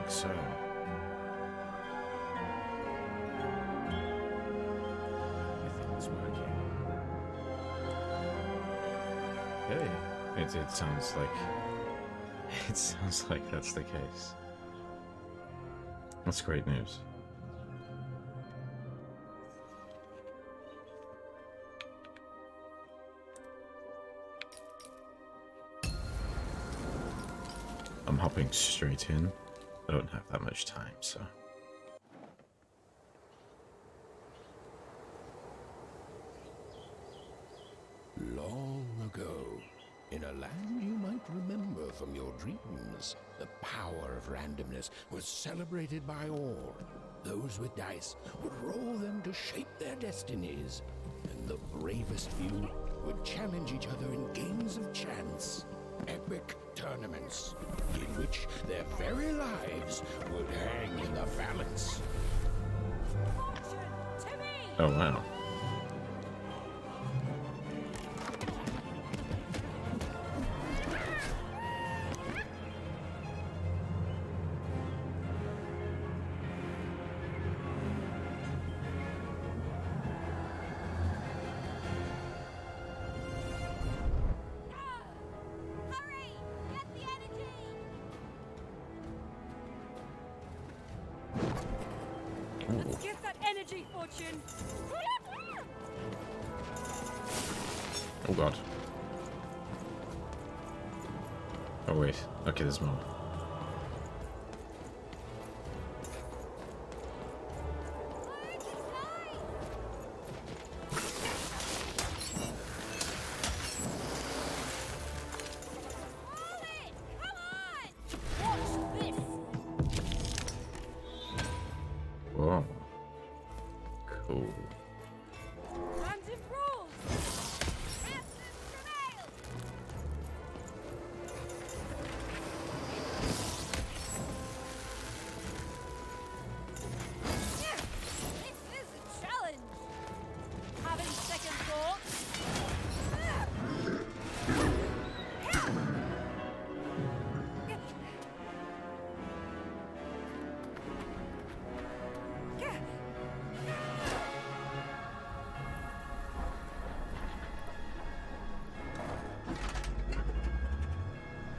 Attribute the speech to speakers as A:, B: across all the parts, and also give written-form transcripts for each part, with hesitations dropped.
A: think so. Everything's working. Okay. It sounds like... It sounds like that's the case. That's great news. I'm hopping straight in. I don't have that much time, so...
B: Long ago, in a land you might remember from your dreams, the power of randomness was celebrated by all. Those with dice would roll them to shape their destinies, and the bravest few would challenge each other in games of chance. Epic tournaments, in which their very lives would hang in the balance.
A: Oh, wow.
C: Let's get that energy, Fortune!
A: Oh god. Oh wait. Okay, there's more. Whoa. Cool.
C: Random rules! This is a challenge! Having second thoughts?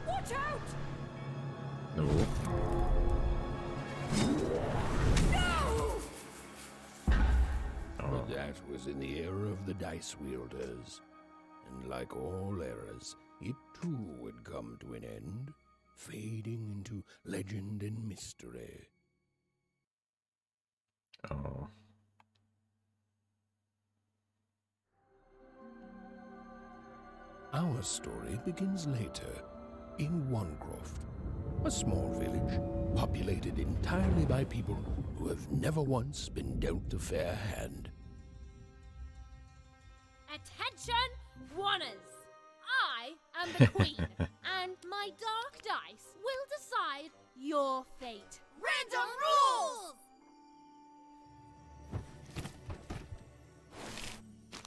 C: Watch out!
A: No.
C: No!
A: Oh.
B: But that was in the era of the dice wielders. And like all eras, it too would come to an end, fading into legend and mystery.
A: Oh.
B: Our story begins later, in Wanecroft, a small village populated entirely by people who have never once been dealt a fair hand.
C: Attention, Wanners! I am the queen, and my dark dice will decide your fate. Random rules!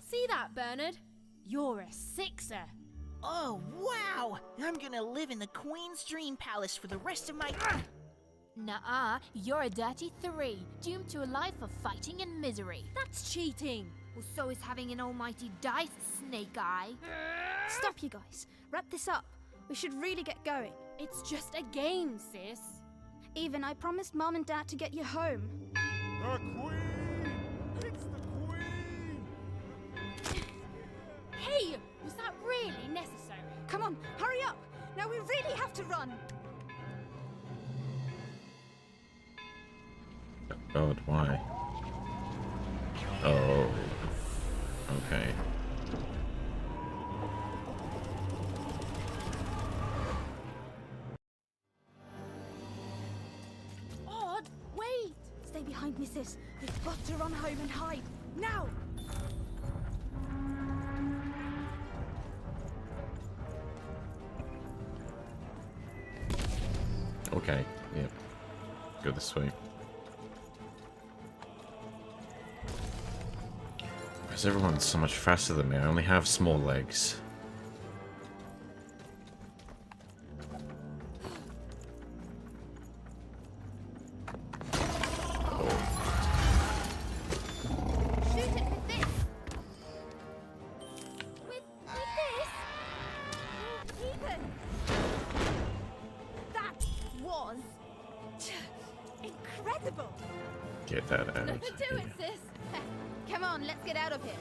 C: See that, Bernard? You're a sixer.
D: Oh, wow! I'm gonna live in the Queen's Dream Palace for the rest of my...
E: Nuh-uh, you're a dirty 3, doomed to a life of fighting and misery.
C: That's cheating.
E: Well, so is having an almighty dice, Snake Eye.
F: Stop, you guys. Wrap this up. We should really get going.
C: It's just a game, sis.
F: Even I promised Mom and Dad to get you home.
G: The Queen! It's the Queen!
C: Hey, was that really necessary?
F: Come on, hurry up! Now we really have to run!
A: Oh god, why? Oh. Okay.
C: Odd, wait!
F: Stay behind me, sis. We've got to run home and hide. Now!
A: Okay, yep. Go this way. Because everyone's so much faster than me. I only have small legs. get that out of
E: Do
A: here.
E: it, sis. Come on, let's get out of here.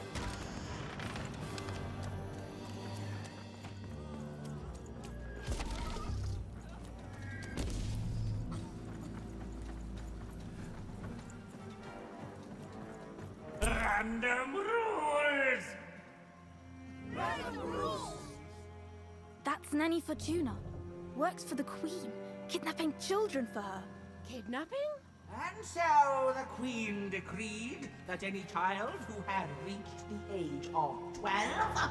G: Random rules!
F: That's Nanny Fortuna. Works for the Queen, kidnapping children for her.
C: Kidnapping?
H: And so the Queen decreed that any child who had reached the age of 12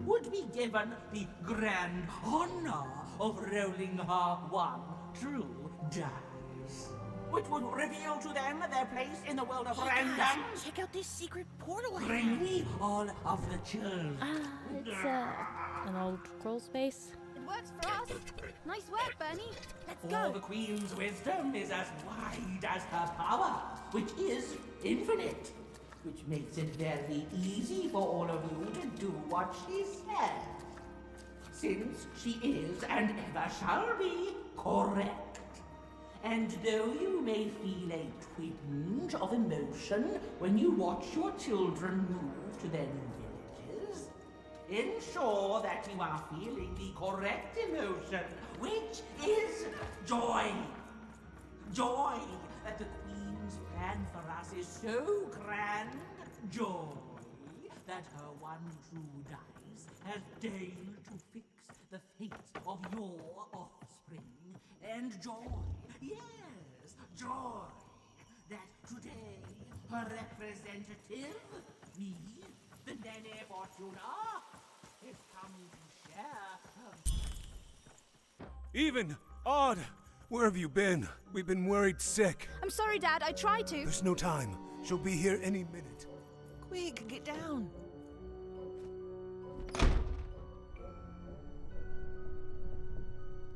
H: would be given the grand honor of rolling her one true dice, which would reveal to them their place in the world of random.
D: Check out this secret portal.
H: Bring me all of the children.
C: It's an old crawl space.
E: It works for us. Nice work, Bernie. Let's
H: For
E: go.
H: the Queen's wisdom is as wide as her power, which is infinite, which makes it very easy for all of you to do what she says, since she is and ever shall be correct. And though you may feel a twinge of emotion when you watch your children move to their new villages, ensure that you are feeling the correct emotion, which is joy. Joy that the Queen's plan for us is so grand. Joy that her one true dice has deigned to fix the fate of your offspring. And joy, yes, joy that today her representative, me, the Nene Fortuna, is coming to share her.
G: Even! Odd! Where have you been? We've been worried sick.
F: I'm sorry, Dad. I tried to.
G: There's no time. She'll be here any minute.
D: Quick, get down.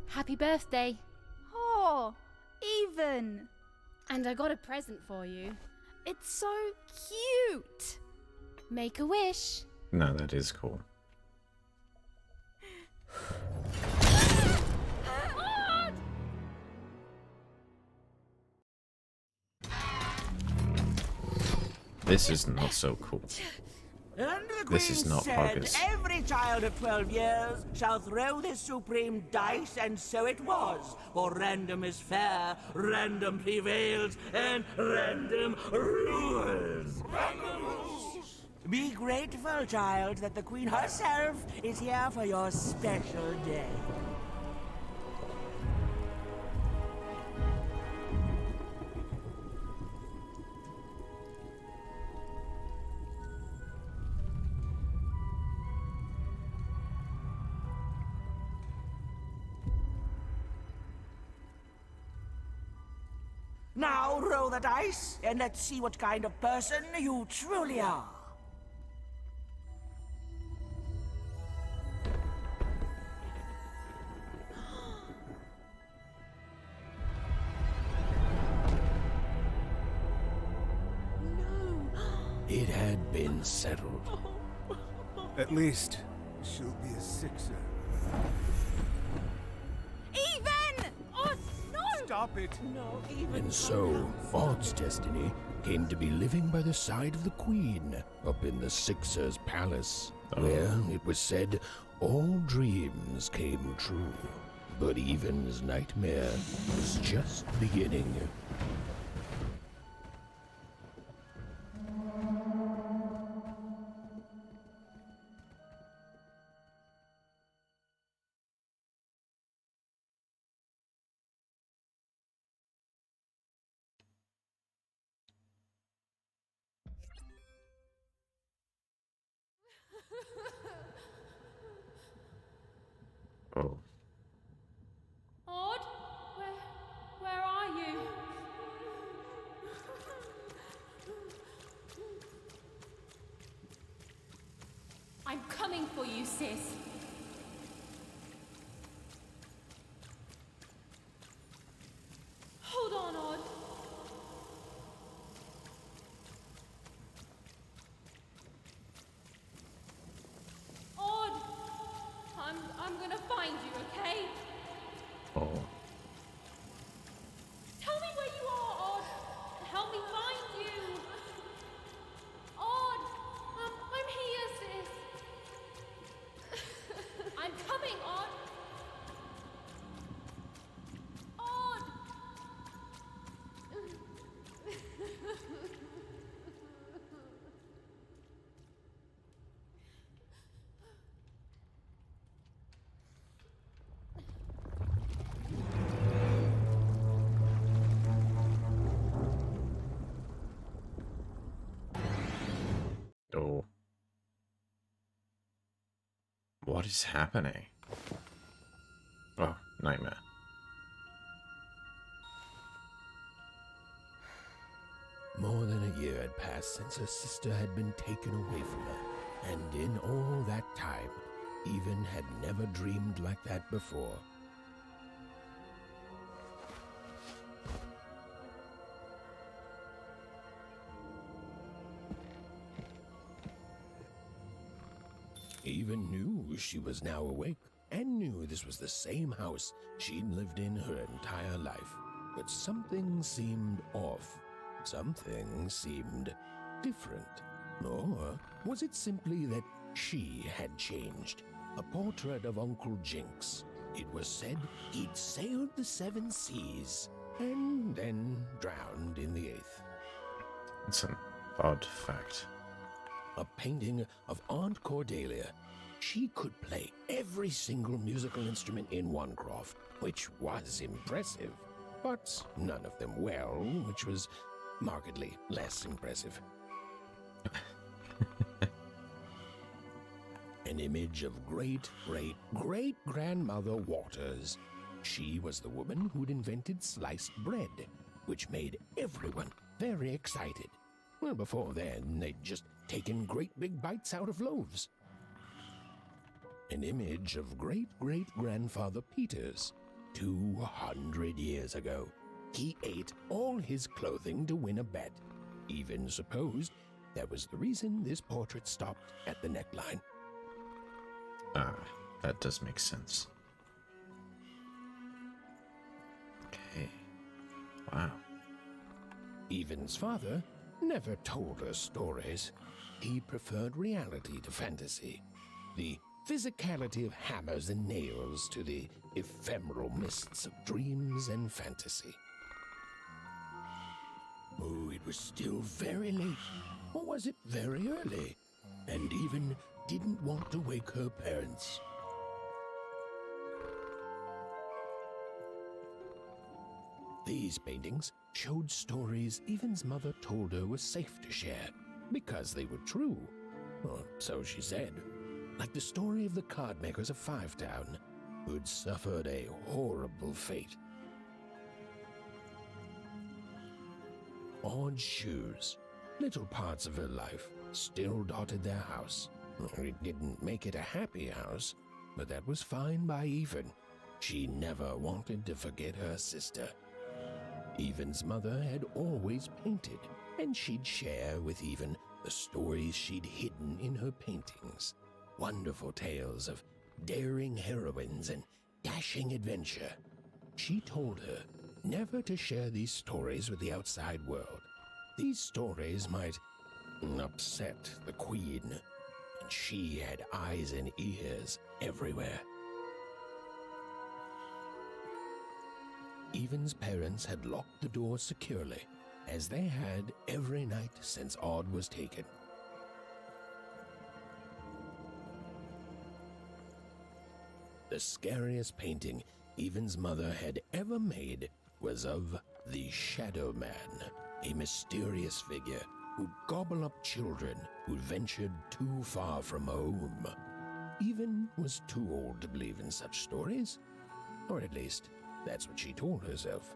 C: Happy birthday.
F: Oh, Even.
C: And I got a present for you.
F: It's so cute.
C: Make a wish.
A: No, that is cool. This is not so cool.
H: And the
A: This is
H: Queen
A: not
H: said,
A: August.
H: every child of 12 years shall throw this supreme dice, and so it was. For random is fair, random prevails, and random rules. Random rules! Be grateful, child, that the Queen herself is here for your special day. Now roll the dice, and let's see what kind of person you truly are.
B: It had been settled.
G: At least, she'll be a sixer.
F: Even! Oh, no!
G: Stop it!
B: And so, Odd's destiny came to be living by the side of the Queen up in the Sixer's palace, where, it was said, all dreams came true. But Even's nightmare was just beginning.
A: Oh.
C: Odd? Where are you? I'm coming for you, sis. Hold on, Odd. Odd! I'm gonna find you, okay?
A: Oh.
C: Tell me where you are, Odd. Help me find
A: What is happening? Oh, nightmare.
B: More than a year had passed since her sister had been taken away from her, and in all that time, Even had never dreamed like that before. Even knew she was now awake, and knew this was the same house she'd lived in her entire life. But something seemed off. Something seemed different. Or was it simply that she had changed? A portrait of Uncle Jinx. It was said he'd sailed the 7 seas and then drowned in the 8th.
A: It's an odd fact.
B: A painting of Aunt Cordelia. She could play every single musical instrument in Wanecroft, which was impressive, but none of them well, which was markedly less impressive. An image of great-great-great-grandmother Waters. She was the woman who'd invented sliced bread, which made everyone very excited. Well, before then, they'd just taken great big bites out of loaves. An image of great-great-grandfather Peters. 200 years ago, he ate all his clothing to win a bet. Even supposed that was the reason this portrait stopped at the neckline.
A: Ah, that does make sense. Okay. Wow.
B: Even's father never told her stories. He preferred reality to fantasy. The physicality of hammers and nails to the ephemeral mists of dreams and fantasy. Oh, it was still very late. Or was it very early? And Even didn't want to wake her parents. These paintings showed stories Even's mother told her was safe to share, because they were true. Or so she said. Like the story of the card makers of Five Town, who'd suffered a horrible fate. Odd shoes, little parts of her life, still dotted their house. It didn't make it a happy house, but that was fine by Even. She never wanted to forget her sister. Even's mother had always painted, and she'd share with Even the stories she'd hidden in her paintings. Wonderful tales of daring heroines and dashing adventure. She told her never to share these stories with the outside world. These stories might upset the Queen, and she had eyes and ears everywhere. Even's parents had locked the door securely, as they had every night since Odd was taken. The scariest painting Even's mother had ever made was of the Shadow Man, a mysterious figure who'd gobble up children who'd ventured too far from home. Even was too old to believe in such stories, or at least that's what she told herself.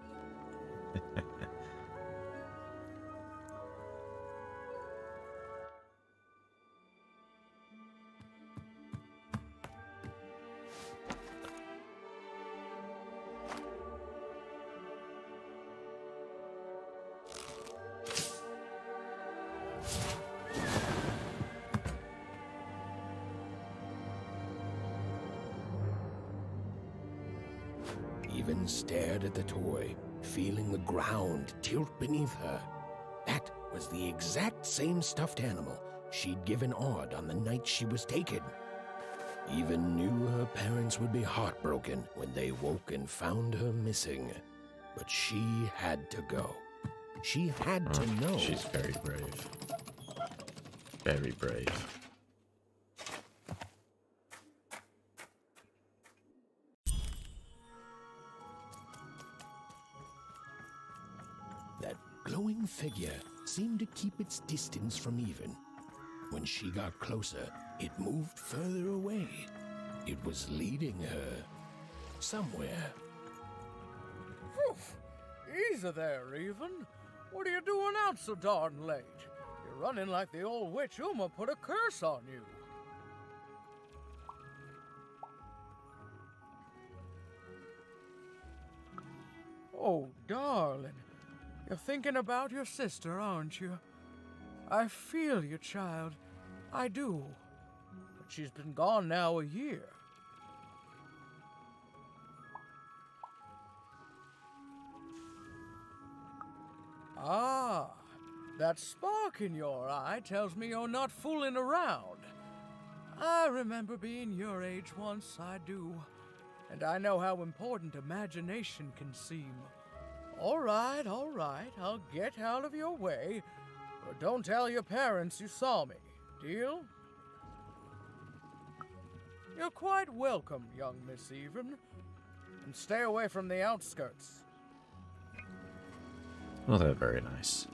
B: Even stared at the toy, feeling the ground tilt beneath her. That was the exact same stuffed animal she'd given Odd on the night she was taken. Even knew her parents would be heartbroken when they woke and found her missing. But she had to go. She had to know.
A: She's very brave. Very brave.
B: That glowing figure seemed to keep its distance from Even. When she got closer, it moved further away. It was leading her somewhere.
I: Easy there, Even. What are you doing out so darn late? You're running like the old witch Uma put a curse on you. Oh, darling. You're thinking about your sister, aren't you? I feel you, child. I do. But she's been gone now a year. Ah, that spark in your eye tells me you're not fooling around. I remember being your age once, I do. And I know how important imagination can seem. All right, I'll get out of your way. But don't tell your parents you saw me. Deal? You're quite welcome, young Miss Even. And stay away from the outskirts.
A: Well, they're very nice.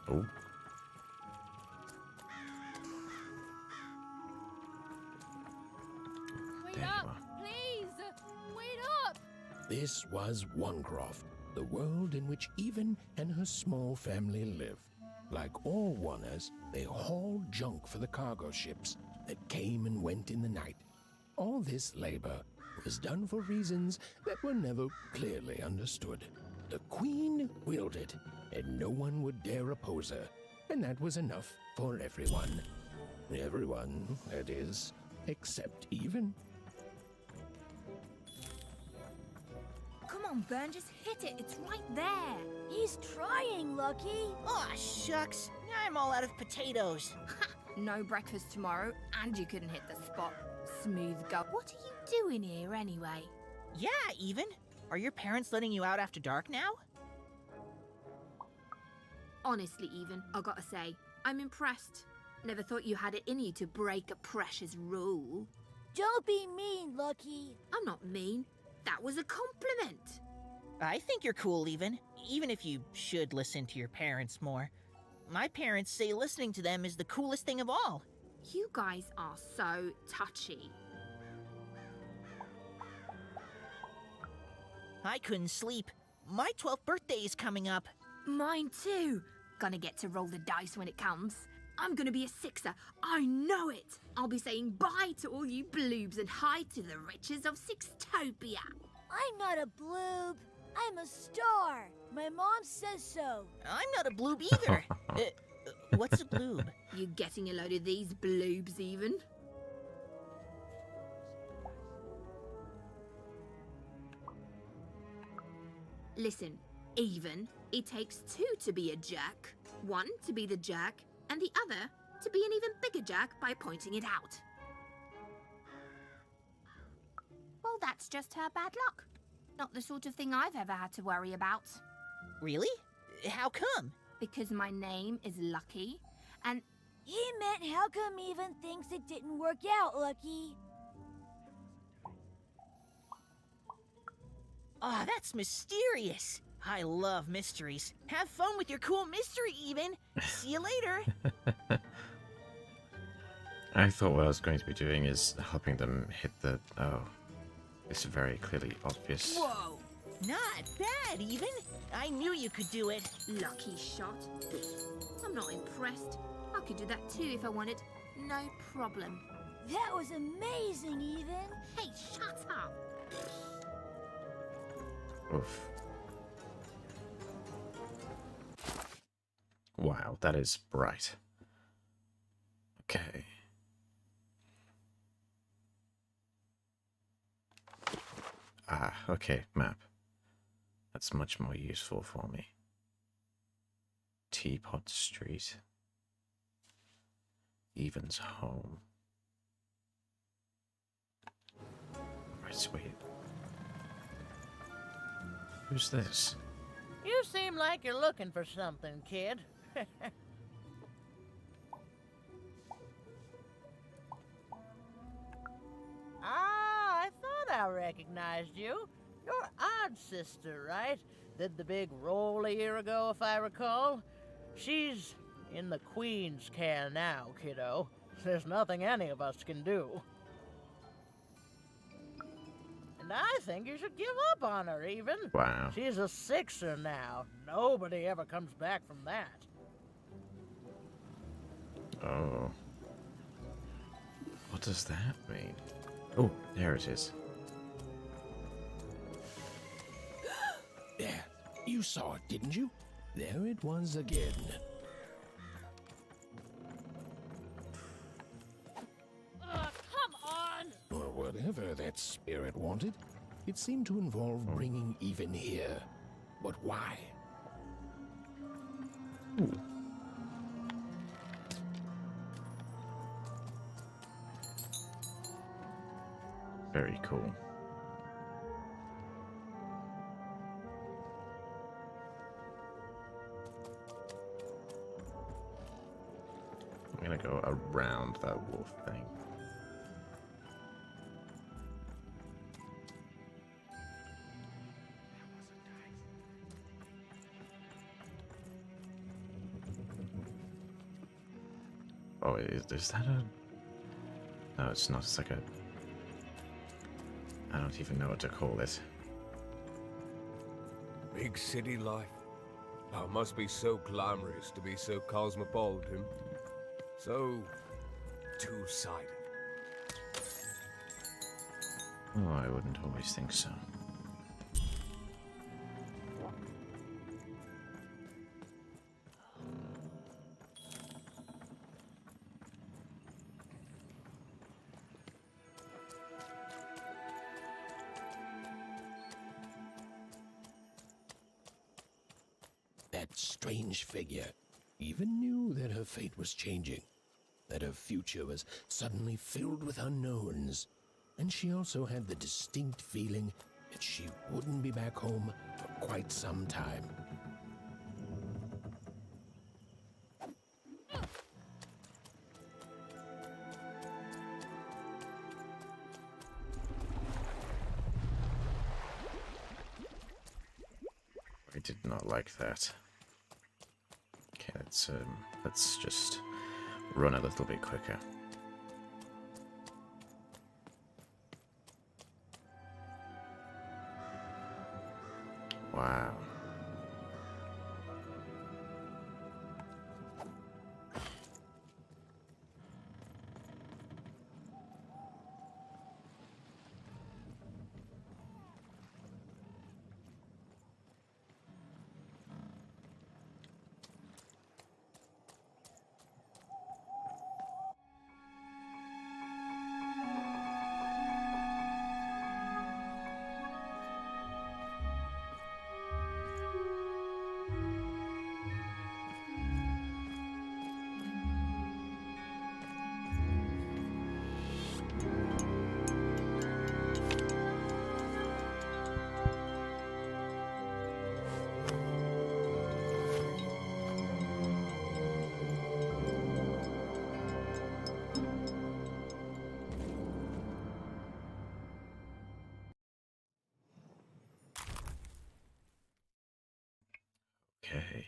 A: Oh.
C: Wait
A: There you
C: up,
A: are.
C: please! Wait up!
B: This was Onecroft, the world in which Even and her small family lived. Like all Oners, they hauled junk for the cargo ships that came and went in the night. All this labor was done for reasons that were never clearly understood. The Queen willed it, and no one would dare oppose her, and that was enough for everyone. Everyone, that is, except Even.
F: Come on, Ben, just hit it. It's right there. He's trying, Lucky.
D: Aw, shucks. Now I'm all out of potatoes.
E: No breakfast tomorrow, and you couldn't hit the spot. Smooth go. What are you doing here anyway?
D: Yeah, Even. Are your parents letting you out after dark now?
J: Honestly, Even, I gotta say, I'm impressed. Never thought you had it in you to break a precious rule.
F: Don't be mean, Lucky.
J: I'm not mean. That was a compliment.
D: I think you're cool, even if you should listen to your parents more. My parents say listening to them is the coolest thing of all.
J: You guys are so touchy.
D: I couldn't sleep. My 12th birthday is coming up.
J: Mine too. Gonna get to roll the dice when it comes. I'm gonna be a sixer. I know it. I'll be saying bye to all you bloobs and hi to the riches of Sixtopia.
F: I'm not a bloob. I'm a star. My mom says so.
D: I'm not a bloob either. What's a bloob?
J: You getting a load of these bloobs, Even? Listen, Even, it takes two to be a jerk. One to be the jerk, and the other to be an even bigger jerk by pointing it out. Well, that's just her bad luck. Not the sort of thing I've ever had to worry about.
D: Really? How come?
J: Because my name is Lucky, and
F: He meant how come Even thinks it didn't work out, Lucky?
D: Aw, that's mysterious. I love mysteries. Have fun with your cool mystery, Even. See you later.
A: I thought what I was going to be doing is helping them hit the... Oh. It's very clearly obvious.
D: Whoa. Not bad, Even. I knew you could do it.
J: lucky shot. I'm not impressed. I could do that too if I wanted. No problem.
F: That was amazing, Even.
J: Hey, shut up.
A: Oof. Wow, that is bright. Okay. Ah, okay, map. That's much more useful for me. Teapot Street. Even's home. Right, wait. Who's this?
H: You seem like you're looking for something, kid. I thought I recognized you. You're Odd Sister, right? Did the big roll a year ago, if I recall. She's
I: in the Queen's care now, kiddo. There's nothing any of us can do. And I think you should give up on her, even.
A: Wow.
I: She's a Sixer now. Nobody ever comes back from that.
A: Oh. What does that mean? Oh, there it is.
B: There, you saw it, didn't you? There it was again.
C: Come on!
B: Or whatever that spirit wanted. It seemed to involve bringing Even here. But why?
A: Very cool. I'm gonna go around that wolf thing. Oh, is that a... No, it's not. It's like a... I don't even know what to call it.
G: Big city life. Oh, it must be so glamorous to be so cosmopolitan. So... two-sided.
A: Oh, I wouldn't always think so.
B: That strange figure even knew that her fate was changing, that her future was suddenly filled with unknowns, and she also had the distinct feeling that she wouldn't be back home for quite some time.
A: I did not like that. Okay, let's just run a little bit quicker. Wow. Okay.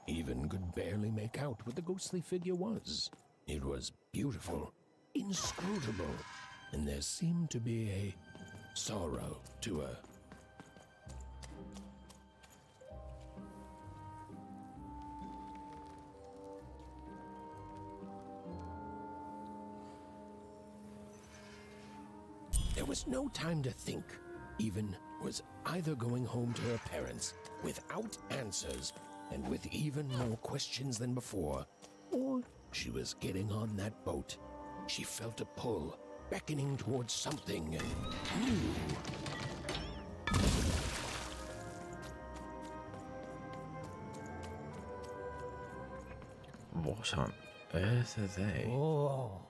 B: Even could barely make out what the ghostly figure was. It was beautiful, inscrutable, and there seemed to be a sorrow to her. There was no time to think. Even was either going home to her parents without answers and with even more questions than before, or she was getting on that boat. She felt a pull, beckoning towards something new.
A: What on earth are they?
H: Oh,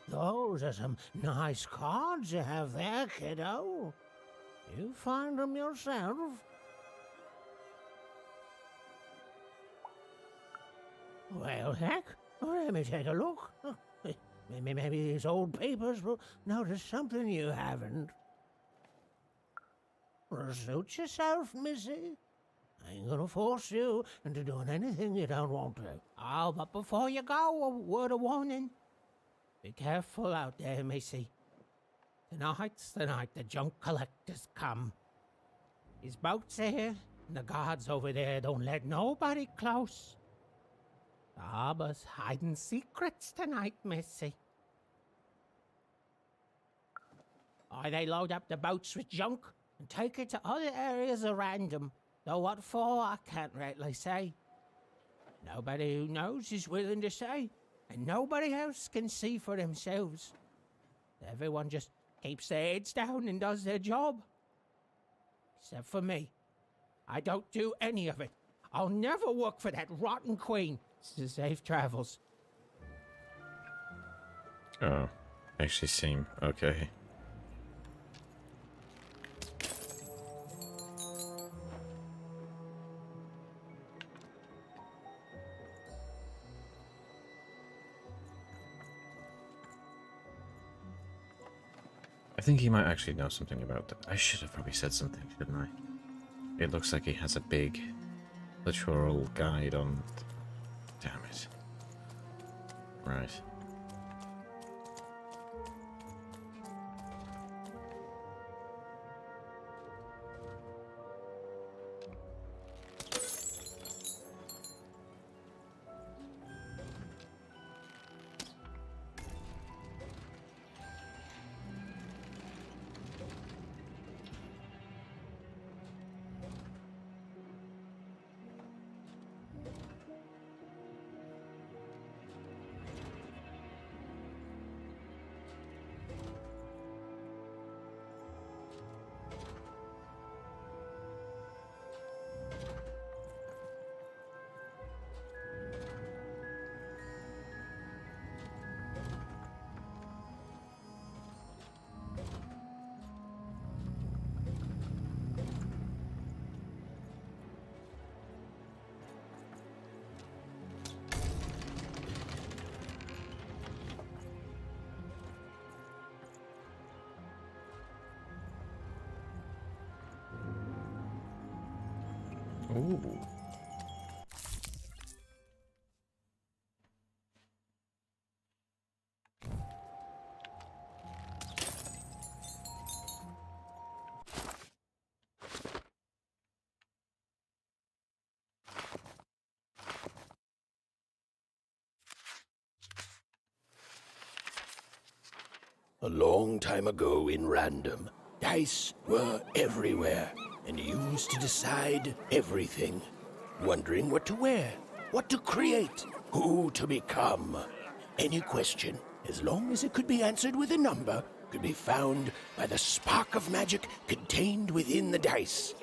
H: those are some nice cards you have there, kiddo. You find them yourself? Well, heck, let me take a look.
K: Maybe these old papers will notice something you haven't. Suit yourself, missy. I ain't gonna force you into doing anything you don't want to. Oh, but before you go, a word of warning. Be careful out there, missy. Tonight's the night the junk collectors come. His boat's here, and the guards over there don't let nobody close. The harbor's hiding secrets tonight, missy. Or they load up the boats with junk and take it to other areas at random. Though what for, I can't rightly say. Nobody who knows is willing to say, and nobody else can see for themselves. Everyone just keeps their heads down and does their job. Except for me. I don't do any of it. I'll never work for that rotten queen. Safe travels.
A: Oh, actually seem okay. I think he might actually know something about that. I should have probably said something, shouldn't I? It looks like he has a big literal guide on... Damn it. Right. Ooh.
B: A long time ago in Random, dice were everywhere and used to decide everything. Wondering what to wear, what to create, who to become. Any question, as long as it could be answered with a number, could be found by the spark of magic contained within the dice.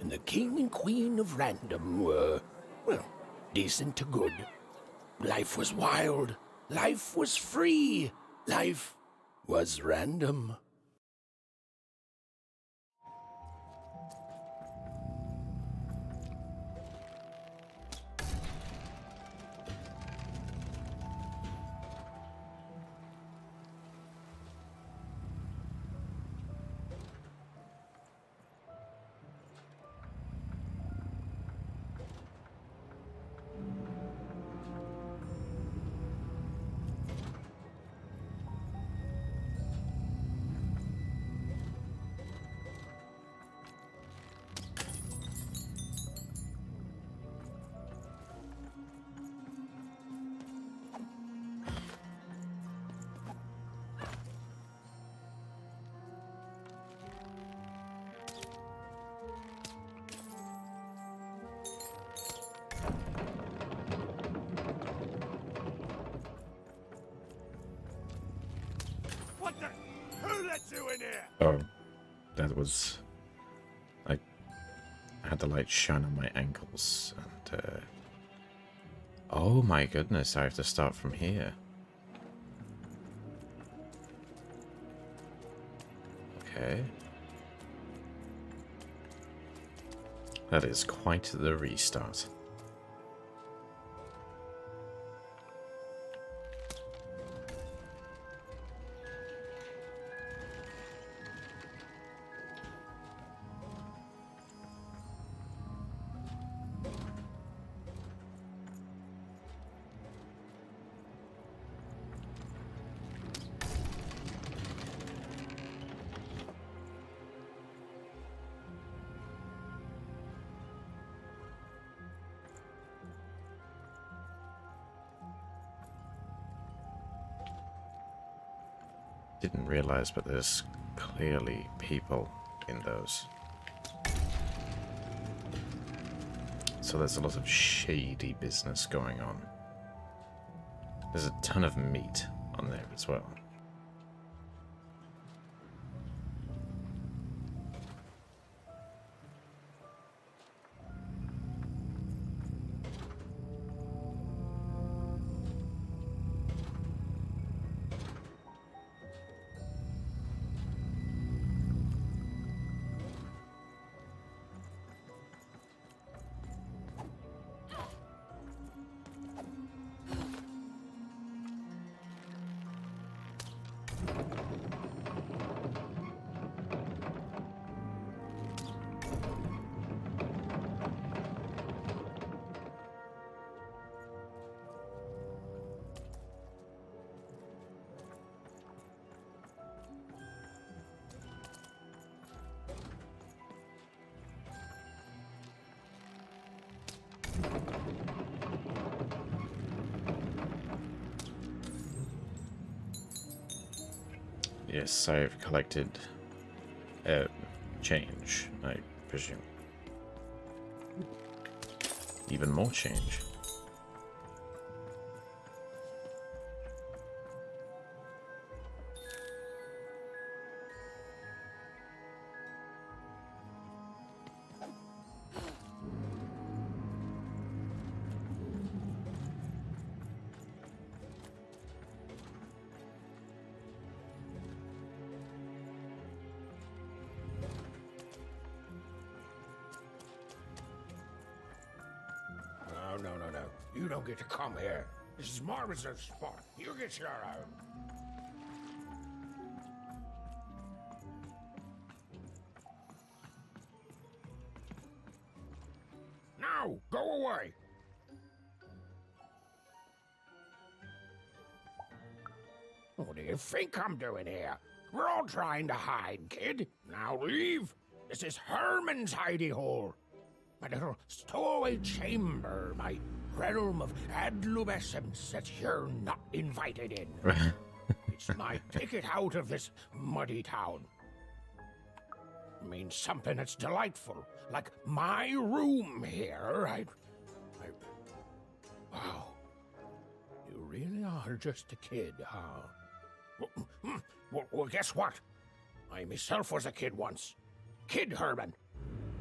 B: And the king and queen of Random were, well, decent to good. Life was wild. Life was free. Life was random.
L: What the? Who let you in here?
A: Oh, that was... I had the light shine on my ankles, and oh my goodness, I have to start from here. Okay. That is quite the restart. Didn't realize, but there's clearly people in those. So there's a lot of shady business going on. There's a ton of meat on there as well. Yes, I've collected change, I presume. Even more change.
B: No. You don't get to come here. This is my reserved spot. You get your own. Now, go away. What do you think I'm doing here? We're all trying to hide, kid. Now leave. This is Herman's hidey hole. My little stowaway chamber, my realm of adlubescence that you're not invited in. It's my ticket out of this muddy town. It means something that's delightful, like my room here. Wow. You really are just a kid, huh? Well, guess what? I myself was a kid once. Kid Herman.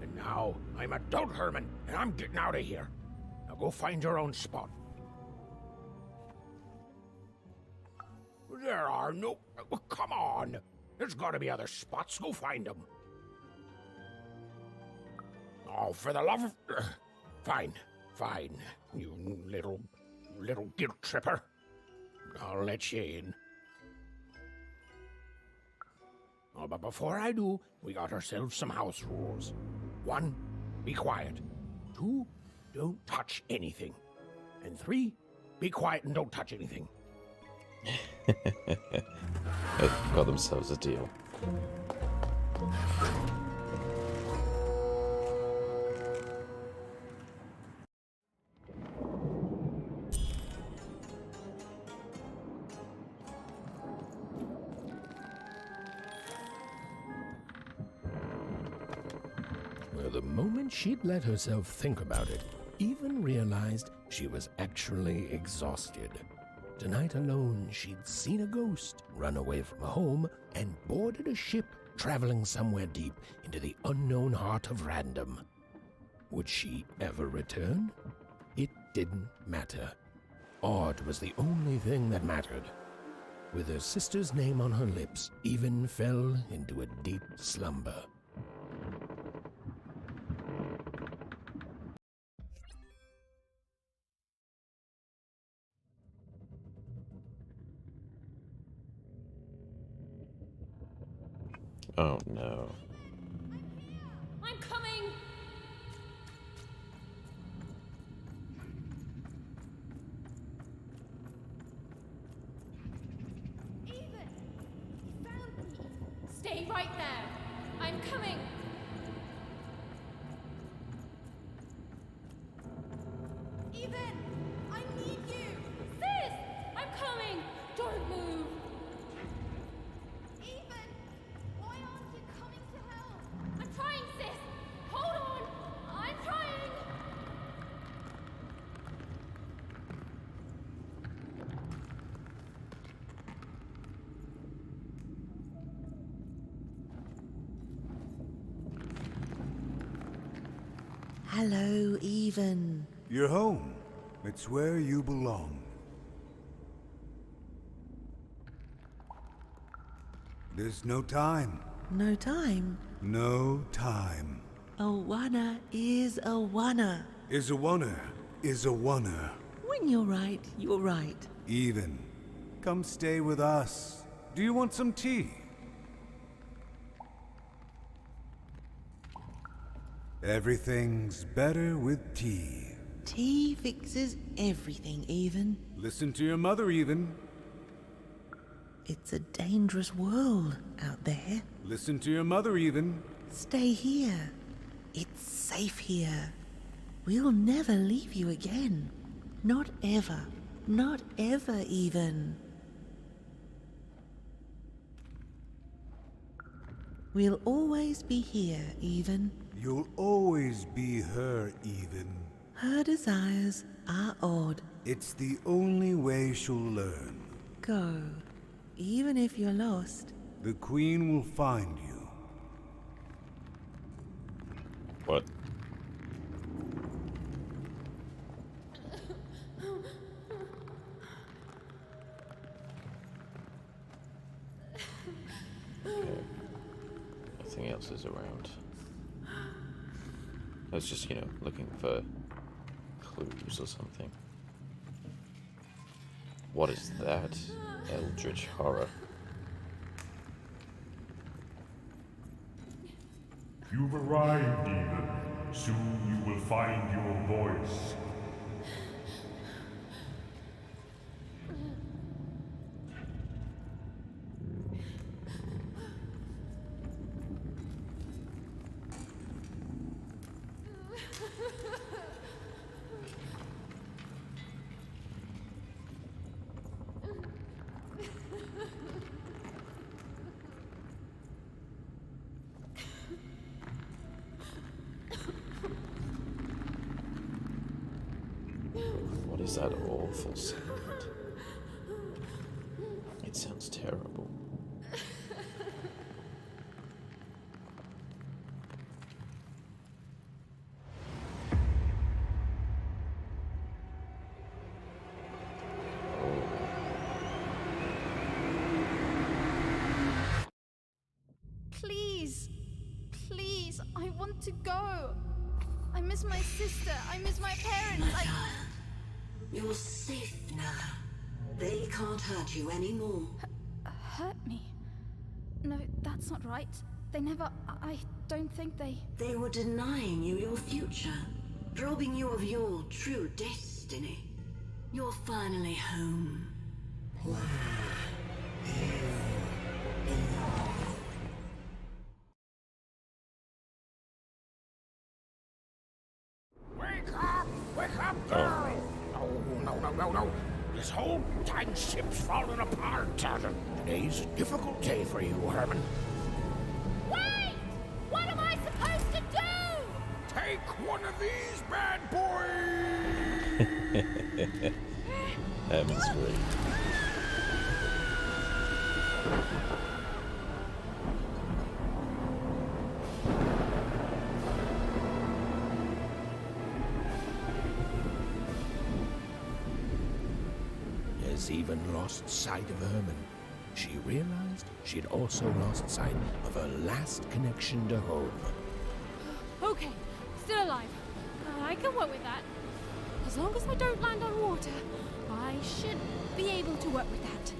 B: And now I'm adult Herman, and I'm getting out of here. Now go find your own spot. There are no... Come on. There's got to be other spots. Go find them. Oh, for the love of... Fine. You little guilt tripper. I'll let you in. Oh, but before I do, we got ourselves some house rules. 1, be quiet. 2, don't touch anything. And 3, be quiet and don't touch anything.
A: They've got themselves a deal.
B: The moment she'd let herself think about it, even realized she was actually exhausted. Tonight alone, she'd seen a ghost, run away from home, and boarded a ship traveling somewhere deep into the unknown heart of Random. Would she ever return? It didn't matter. Odd was the only thing that mattered. With her sister's name on her lips, Even fell into a deep slumber.
A: Oh no.
C: I'm coming! Even! You found me! Stay right there! I'm coming! Even! I need you! Sis! I'm coming! Don't move!
M: Hello, Even.
L: You're home. It's where you belong. There's no time.
M: No time.
L: No time.
M: Awana is Awana.
L: Is a oner. Is a oner.
M: When you're right, you're right.
L: Even. Come stay with us. Do you want some tea? Everything's better with tea.
M: Tea fixes everything, Even.
L: Listen to your mother, Even.
M: It's a dangerous world out there.
L: Listen to your mother, Even.
M: Stay here. It's safe here. We'll never leave you again. Not ever. Not ever, Even. We'll always be here, Even.
L: You'll always be her, Even.
M: Her desires are odd.
L: It's the only way she'll learn.
M: Go. Even if you're lost.
L: The Queen will find you.
A: What? Okay. Nothing else is around. I was just, looking for clues or something. What is that? Eldritch horror.
N: You've arrived, Even. Soon you will find your voice.
A: What is that awful sound? It sounds terrible.
F: Please. Please, I want to go. I miss my sister. I miss my parents.
O: You're safe now. They can't hurt you anymore.
F: Hurt me? No, that's not right. They never... I don't think they...
O: They were denying you your future, robbing you of your true destiny. You're finally home.
B: Wake up! Wake up, girl! No. This whole time ship's falling apart. Today's a difficult day for you, Herman.
C: Wait! What am I supposed to do?
B: Take one of these bad boys!
A: Herman's great.
B: Has even lost sight of Herman. She realized she'd also lost sight of her last connection to home.
C: Okay, still alive. I can work with that. As long as I don't land on water, I should be able to work with that.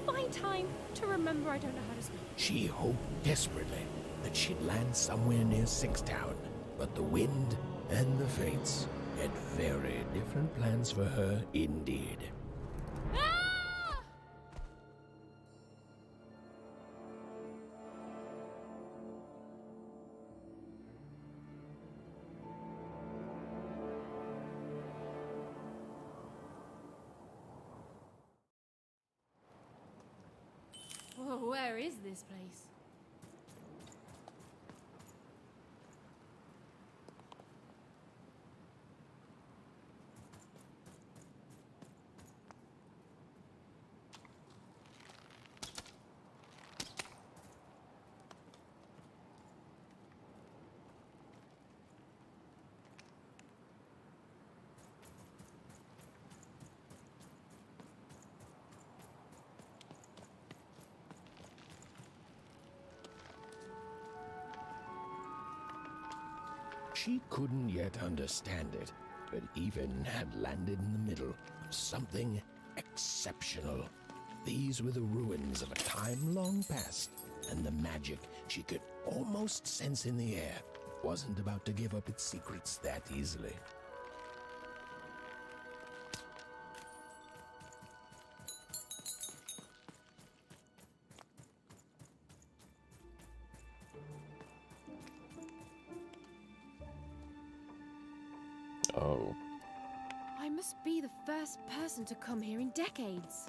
C: Find time to remember I don't know how to swim.
B: She hoped desperately that she'd land somewhere near Sixtown, but the wind and the fates had very different plans for her indeed.
C: Whoa, where is this place?
B: She couldn't yet understand it, but Even had landed in the middle of something exceptional. These were the ruins of a time long past, and the magic she could almost sense in the air wasn't about to give up its secrets that easily.
A: Oh.
P: I must be the first person to come here in decades.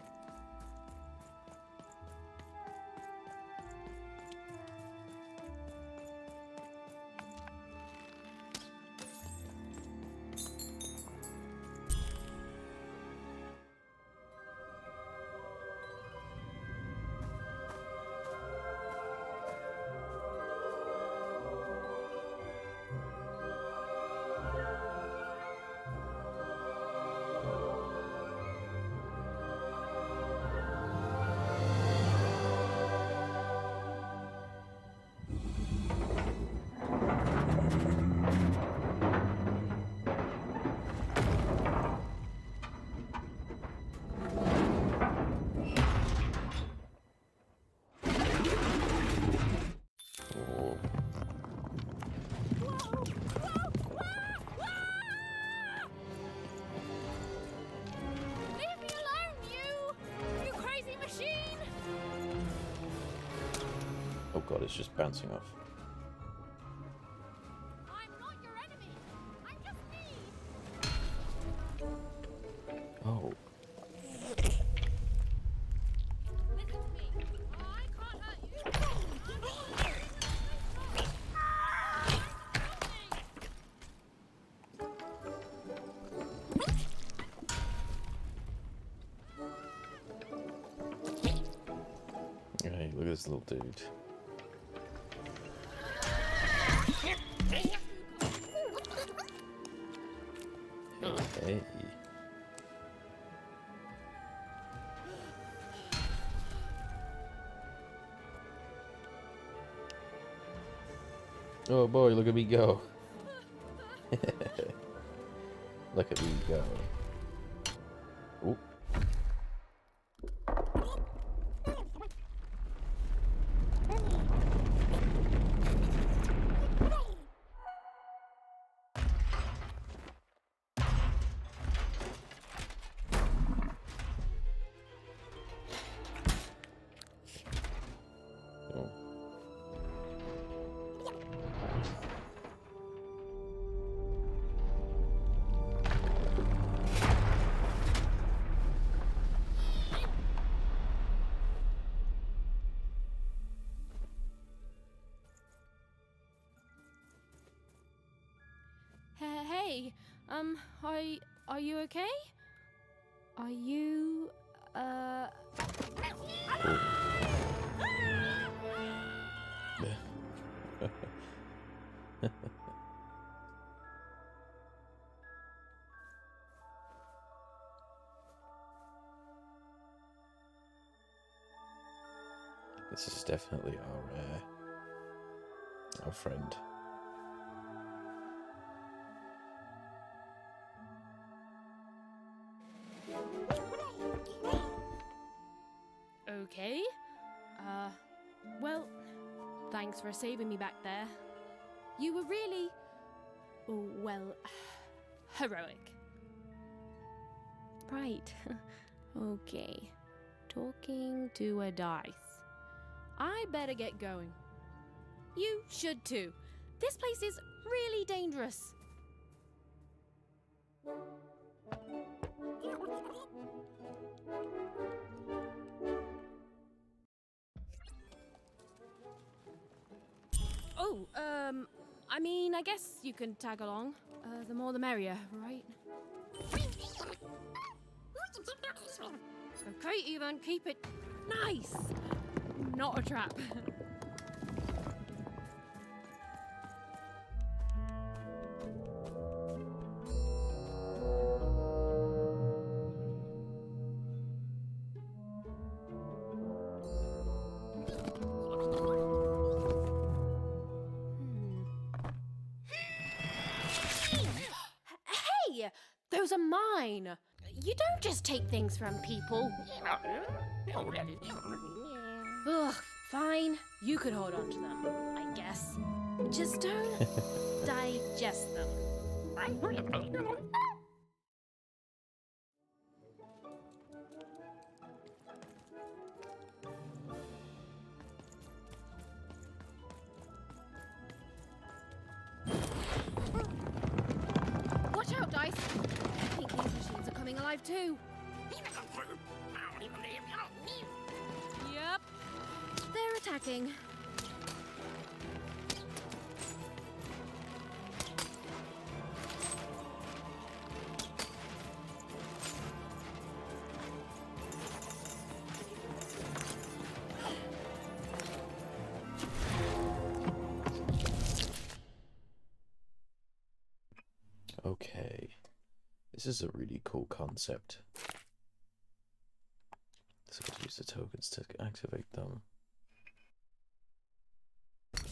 C: Leave me alone, you crazy machine!
A: Oh god, it's just bouncing off.
C: I'm not your enemy. I'm just me.
A: Oh.
C: Listen to me. I can't hurt you.
A: Hey, look at this little dude. Hey. Oh boy, look at me go. Look at me go. Ooh. Oh.
P: Hey, are you okay? Are you,
A: This is definitely our friend.
P: okay? Well, thanks for saving me back there. You were really, well, heroic. Right. Okay. Talking to a dice. I better get going. You should too. This place is really dangerous. Oh, I mean, I guess you can tag along. The more the merrier, right? Okay, even keep it nice. Not a trap. here. Those are mine. You don't just take things from people. Ugh, fine. You could hold on to them, I guess. Just don't digest them. Watch out, Dice! I think these machines are coming alive too. Yep. They're attacking.
A: Okay. This is a really cool concept. So I could use the tokens to activate them.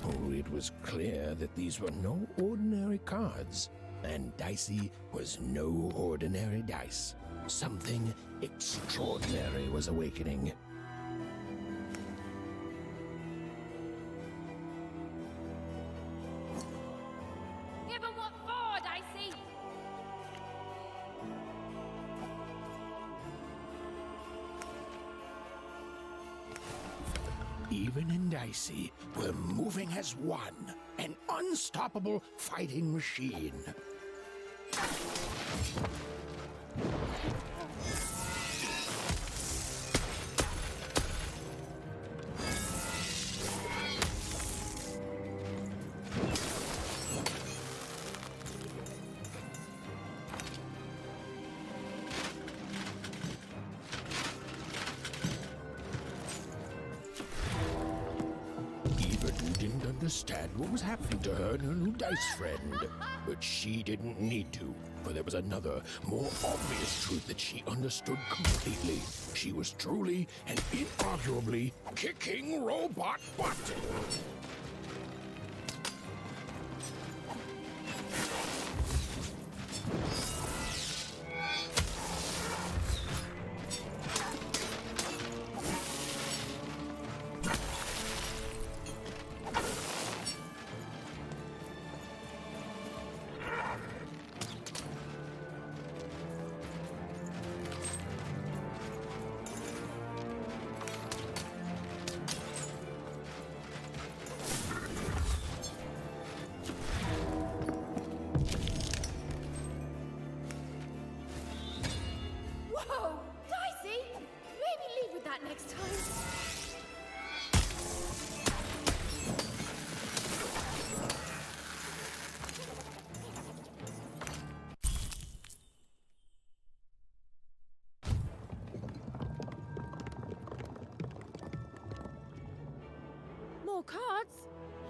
B: Oh, it was clear that these were no ordinary cards, and Dicey was no ordinary dice. Something extraordinary was awakening.
C: Yeah, but what for, Dicey?
B: Even and Dicey were moving as one, an unstoppable fighting machine. Didn't understand what was happening to her and her new dice friend. But she didn't need to, for there was another, more obvious truth that she understood completely. She was truly and inarguably kicking robot butt.
C: Whoa! Dicey! Maybe leave with that next time. More cards?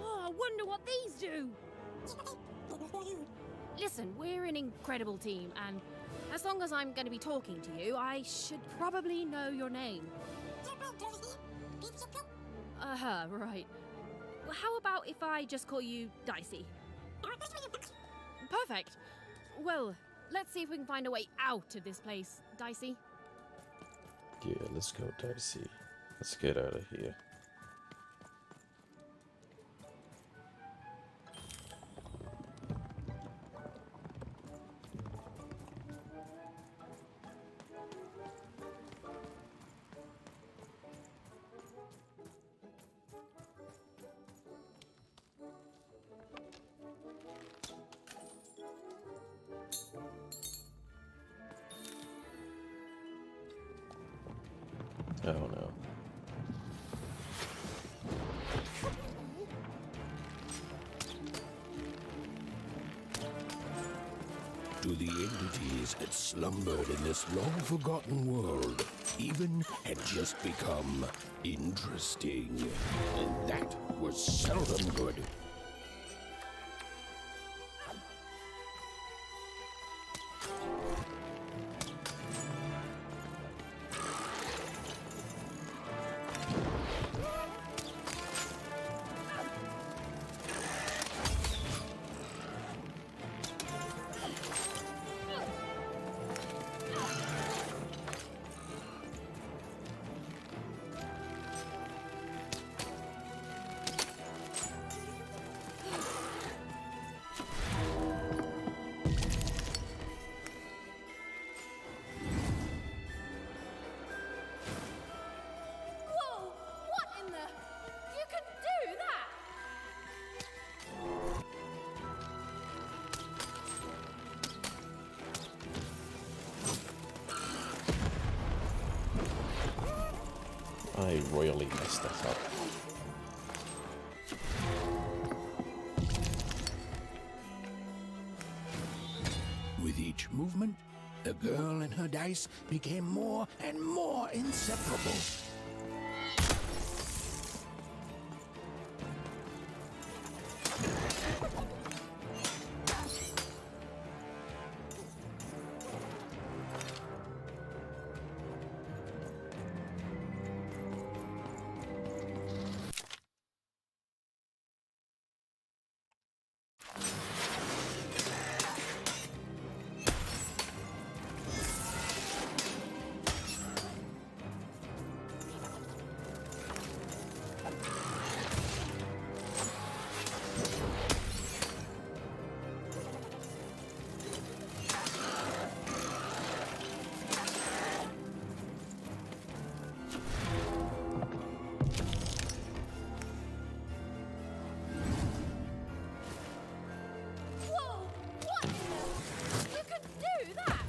C: Oh, I wonder what these do. Listen, we're an incredible team, and as long as I'm going to be talking to you, I should probably know your name. Right. Well, how about if I just call you Dicey? Perfect. Well, let's see if we can find a way out of this place, Dicey.
A: Yeah, let's go, Dicey. Let's get out of here. Oh no.
B: To the entities that slumbered in this long-forgotten world, even had just become interesting. And that was seldom good.
A: I royally messed that up.
B: With each movement, the girl and her dice became more and more inseparable.
C: Whoa! What in the... You could do that!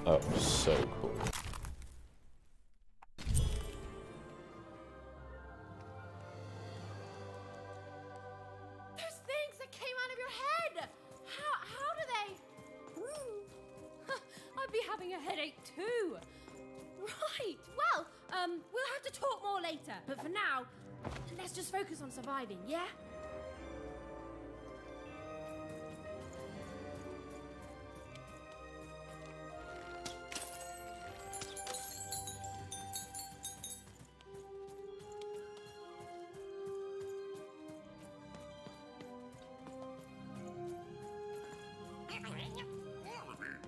A: That was so cool.
C: Those things that came out of your head! How do they... I'd be having a headache too. Right, well, we'll have to talk more later. But for now, let's just focus on surviving, yeah?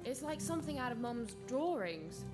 C: It's like something out of Mum's drawings.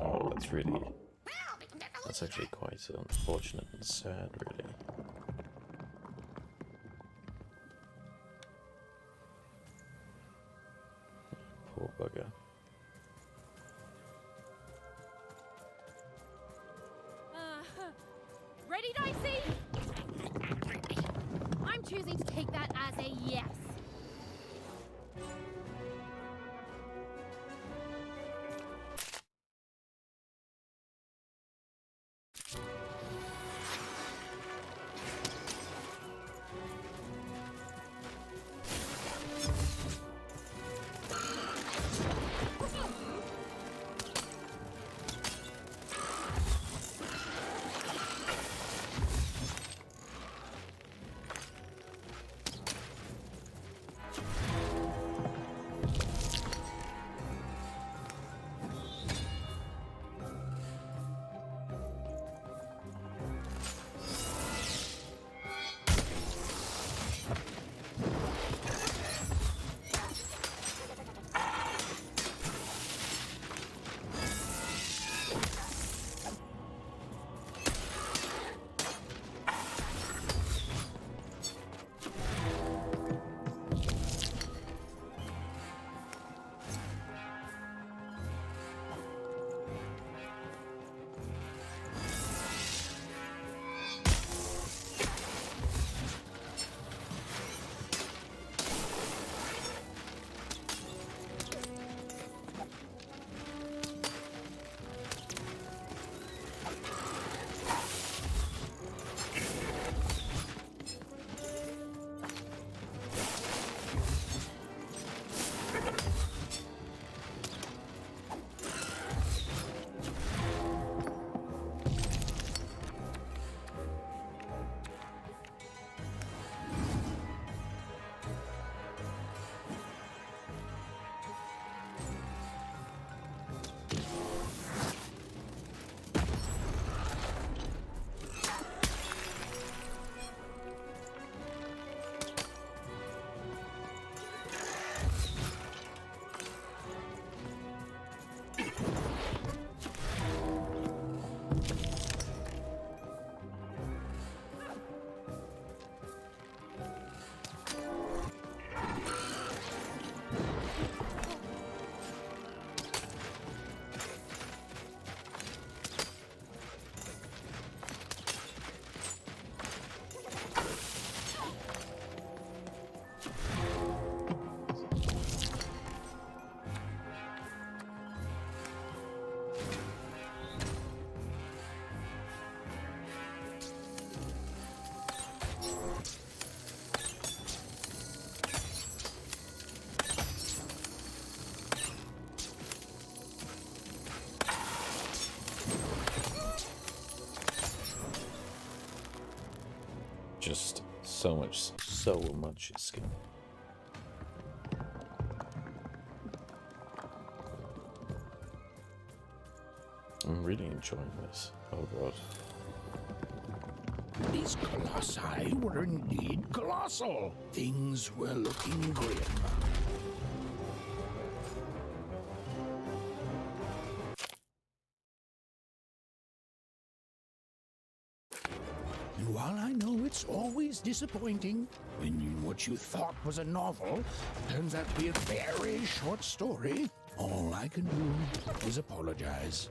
A: Oh, that's really... That's actually quite unfortunate and sad, really. Poor bugger.
C: Ready, Dicey? I'm choosing to take that as a yes.
A: so much skin. I'm really enjoying this. Oh god.
B: These colossi were indeed colossal. Things were looking grim. And while I know it's always disappointing when what you thought was a novel turns out to be a very short story, all I can do is apologize.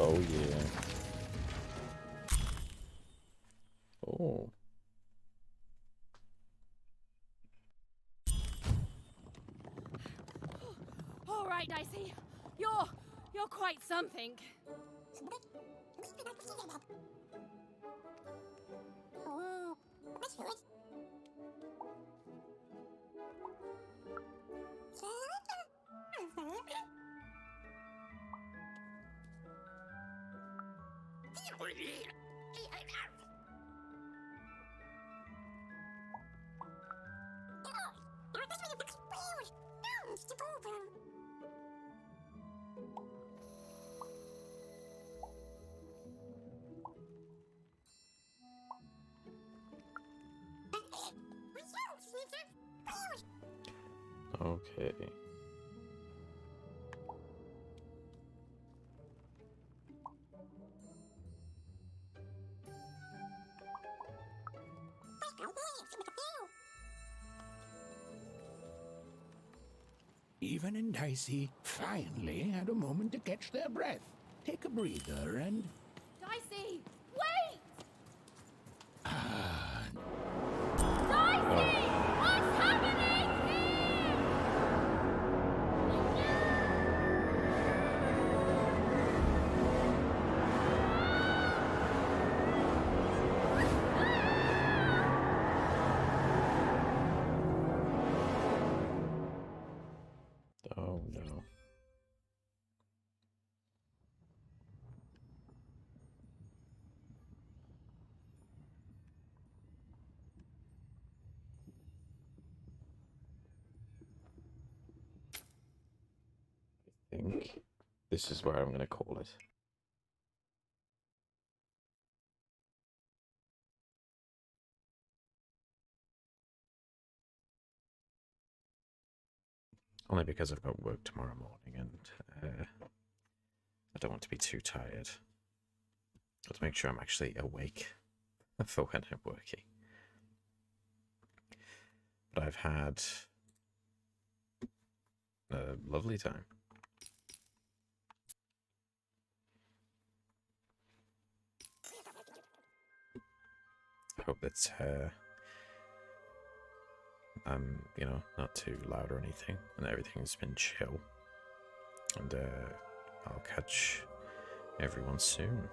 A: Oh yeah. Oh.
C: All right, Dicey. You're quite something.
A: Okay.
B: Even and Dicey finally had a moment to catch their breath, take a breather, and...
C: Dicey, wait!
B: Ah,
C: Dicey! What's happening
A: Oh no. I think this is where I'm going to call it. Only because I've got work tomorrow morning and I don't want to be too tired. Got to make sure I'm actually awake for when I'm working. But I've had a lovely time. I hope that I'm, you know, not too loud or anything, and everything's been chill. And I'll catch everyone soon.